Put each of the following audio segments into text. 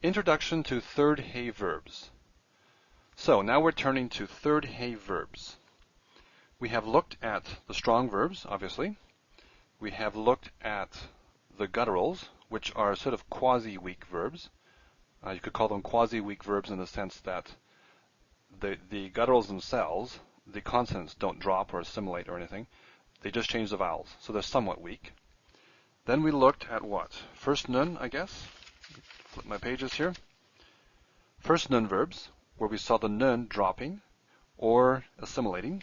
Introduction to III He Verbs. So now we're turning to III He Verbs. We have looked at the strong verbs, obviously. We have looked at the gutturals, which are sort of quasi-weak verbs. You could call them quasi-weak verbs in the sense that the gutturals themselves, the consonants don't drop or assimilate or anything. They just change the vowels, so they're somewhat weak. Then we looked at what? First nun, I guess. Flip my pages here. First nun verbs, where we saw the nun dropping or assimilating.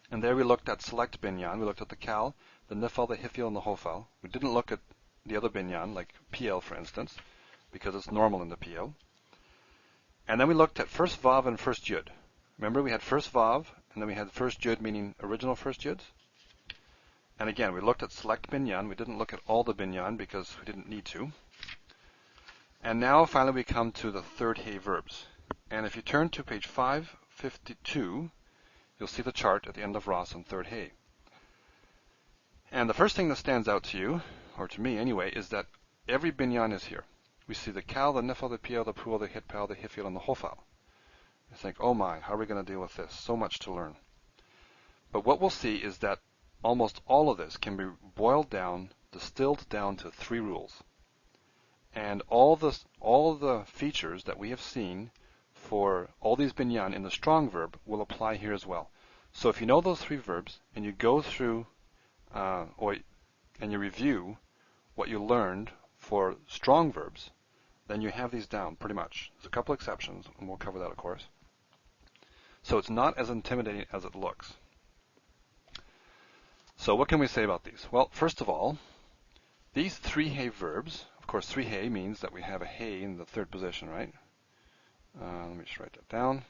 And there we looked at select binyan. We looked at the kal, the nifal, the hifil, and the hofal. We didn't look at the other binyan, like pl, for instance, because it's normal in the pl. And then we looked at first vav and first yud. Remember, we had first vav, and then we had first yud, meaning original first yuds. And again, we looked at select binyan. We didn't look at all the binyan because we didn't need to. And now, finally, we come to the III He verbs. And if you turn to page 552, you'll see the chart at the end of Ross on III He. And the first thing that stands out to you, or to me anyway, is that every binyan is here. We see the kal, the nifal, the pl, the pul, the hitpal, the hifil, and the hofal. You think, oh my, how are we going to deal with this? So much to learn. But what we'll see is that almost all of this can be boiled down, distilled down to 3 rules. And all the features that we have seen for all these binyan in the strong verb will apply here as well. So if you know those 3 verbs and you go through and you review what you learned for strong verbs, then you have these down pretty much. There's a couple exceptions, and we'll cover that, of course. So it's not as intimidating as it looks. So what can we say about these? Well, first of all, these III He verbs, of course, III He means that we have a He in the 3rd position, right? Let me just write that down.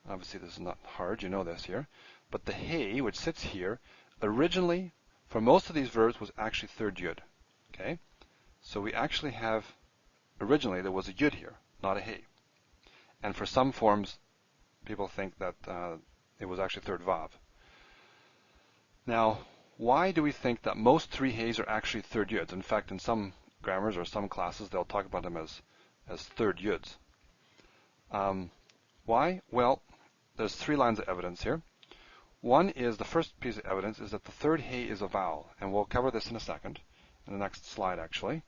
Obviously, this is not hard. You know this here. But the He, which sits here, originally, for most of these verbs, was actually 3rd yud. Okay? So we actually have, originally, there was a yud here, not a He. And for some forms, people think that it was actually 3rd vav. Now, why do we think that most III He's are actually 3rd yuds? In fact, in some grammars or some classes, they'll talk about them as 3rd yuds. Why? Well, there's 3 lines of evidence here. One is, the first piece of evidence is that the 3rd He is a vowel, and we'll cover this in a second, in the next slide actually.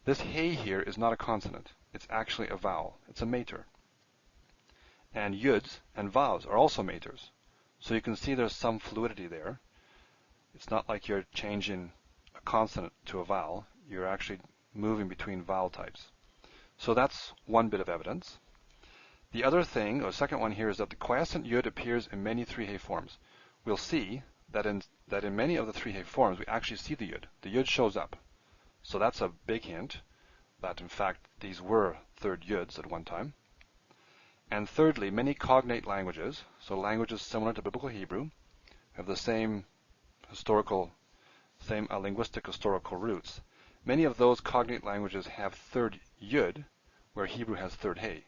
This He here is not a consonant. It's actually a vowel. It's a mater. And yuds and vowels are also maters. So you can see there's some fluidity there. It's not like you're changing a consonant to a vowel. You're actually moving between vowel types. So that's one bit of evidence. The other thing, or second one here, is that the quiescent yud appears in many III He forms. We'll see that in many of the III He forms, we actually see the yud. The yud shows up. So that's a big hint that, in fact, these were 3rd yuds at one time. And thirdly, many cognate languages, so languages similar to Biblical Hebrew, have the same linguistic historical roots. Many of those cognate languages have 3rd yud, where Hebrew has 3rd He.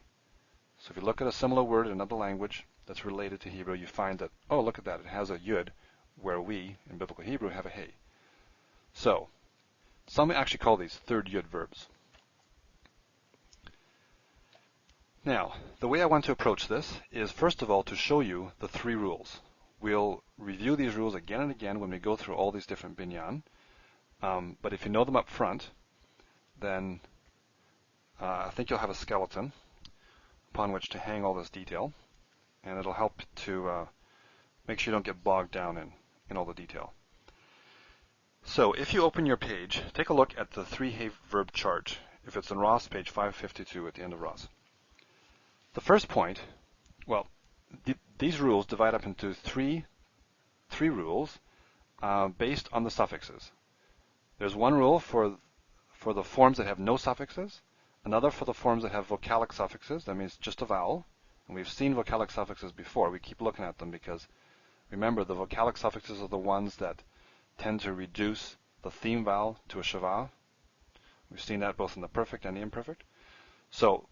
So if you look at a similar word in another language that's related to Hebrew, you find that, oh, look at that, it has a yud, where we, in Biblical Hebrew, have a He. So, some actually call these 3rd yud verbs. Now, the way I want to approach this is, first of all, to show you the 3 rules. We'll review these rules again and again when we go through all these different binyan. But if you know them up front, then I think you'll have a skeleton upon which to hang all this detail. And it'll help to make sure you don't get bogged down in all the detail. So if you open your page, take a look at the III He verb chart. If it's in Ross, page 552 at the end of Ross. The first point, well, these rules divide up into three rules based on the suffixes. There's one rule for the forms that have no suffixes, another for the forms that have vocalic suffixes, that means just a vowel. And we've seen vocalic suffixes before. We keep looking at them because, remember, the vocalic suffixes are the ones that tend to reduce the theme vowel to a shava. We've seen that both in the perfect and the imperfect. So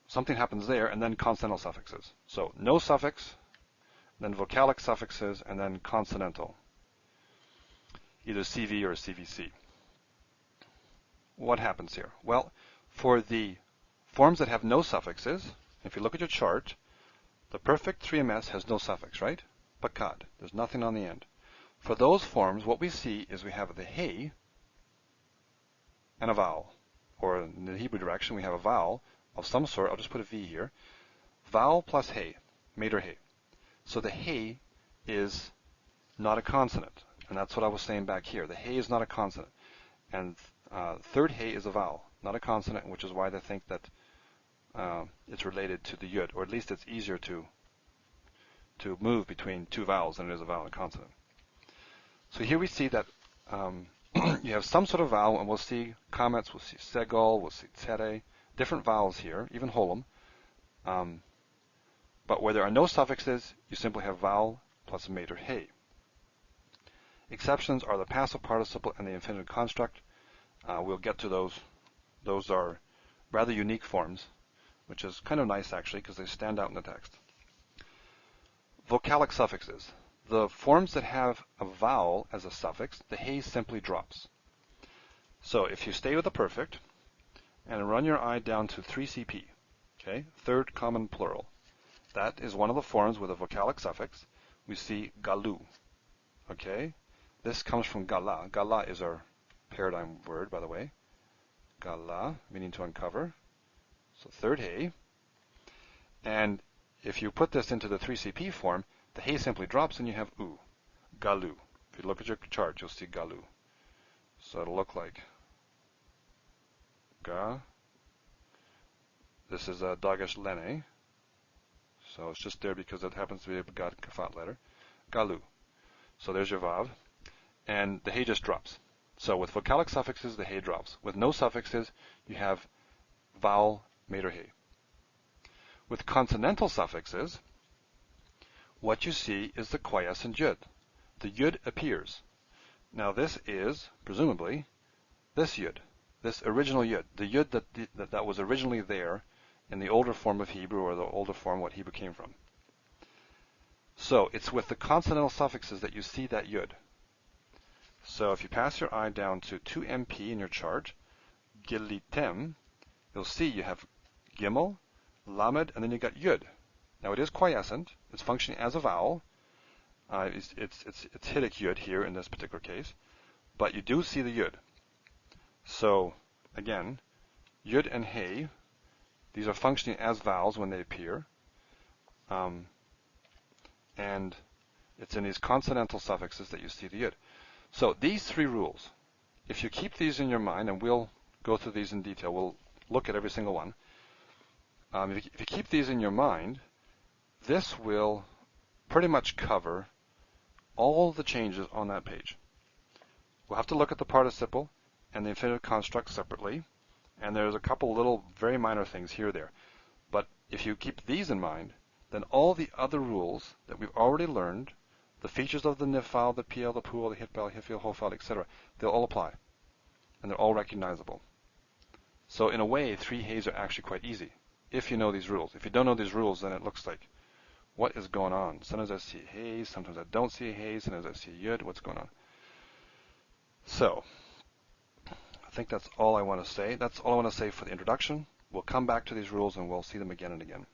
something happens there, and then consonantal suffixes. So no suffix, then vocalic suffixes, and then consonantal, either CV or CVC. What happens here? Well, For the forms that have no suffixes, if you look at your chart, the perfect 3ms has no suffix, right? Pakad. There's nothing on the end. For those forms, what we see is we have the he and a vowel. Or in the Hebrew direction, we have a vowel of some sort. I'll just put a V here. Vowel plus he, made or he. So the he is not a consonant. And that's what I was saying back here. The he is not a consonant. And third he is a vowel, not a consonant, which is why they think that it's related to the yud, or at least it's easier to move between two vowels than it is a vowel and a consonant. So here we see that you have some sort of vowel, and we'll see comments, we'll see segol, we'll see tere, different vowels here, even holum. But where there are no suffixes, you simply have vowel plus made or he. Exceptions are the passive participle and the infinitive construct. We'll get to those. Those are rather unique forms, which is kind of nice actually because they stand out in the text. Vocalic suffixes. The forms that have a vowel as a suffix, the he simply drops. So if you stay with the perfect and run your eye down to 3CP, okay, third common plural, that is one of the forms with a vocalic suffix. We see galu, okay? This comes from gala. Gala is our paradigm word, by the way. Gala, meaning to uncover. So third he. And if you put this into the 3CP form, the he simply drops and you have u, galu. If you look at your chart, you'll see galu. So it'll look like ga. This is a dagesh lene. So it's just there because it happens to be a gad kafat letter. Galu. So there's your vav. And the he just drops. So with vocalic suffixes, the he drops. With no suffixes, you have vowel, made or he. With consonantal suffixes, what you see is the quiescent yud. The yud appears. Now this is, presumably, this yud, this original yud, the yud that was originally there in the older form of Hebrew, or the older form what Hebrew came from. So it's with the consonantal suffixes that you see that yud. So if you pass your eye down to 2MP in your chart, gilitem, you'll see you have gimel, lamed, and then you got yud. Now it is quiescent. It's functioning as a vowel. It's Hiddic yud here in this particular case, but you do see the yud. So again, yud and he, these are functioning as vowels when they appear, and it's in these consonantal suffixes that you see the yud. So these three rules, if you keep these in your mind, and we'll go through these in detail, we'll look at every single one. If you keep these in your mind, this will pretty much cover all the changes on that page. We'll have to look at the participle and the infinitive construct separately, and there's a couple little very minor things here or there. But if you keep these in mind, then all the other rules that we've already learned, the features of the nifal, the pl, the pul, the hitbal, hifil, hofal, etc., they'll all apply, and they're all recognizable. So in a way, 3 he's are actually quite easy, if you know these rules. If you don't know these rules, then it looks like, what is going on? Sometimes I see a he, sometimes I don't see a he, sometimes I see a yud, what's going on? So, I think that's all I want to say. That's all I want to say for the introduction. We'll come back to these rules and we'll see them again and again.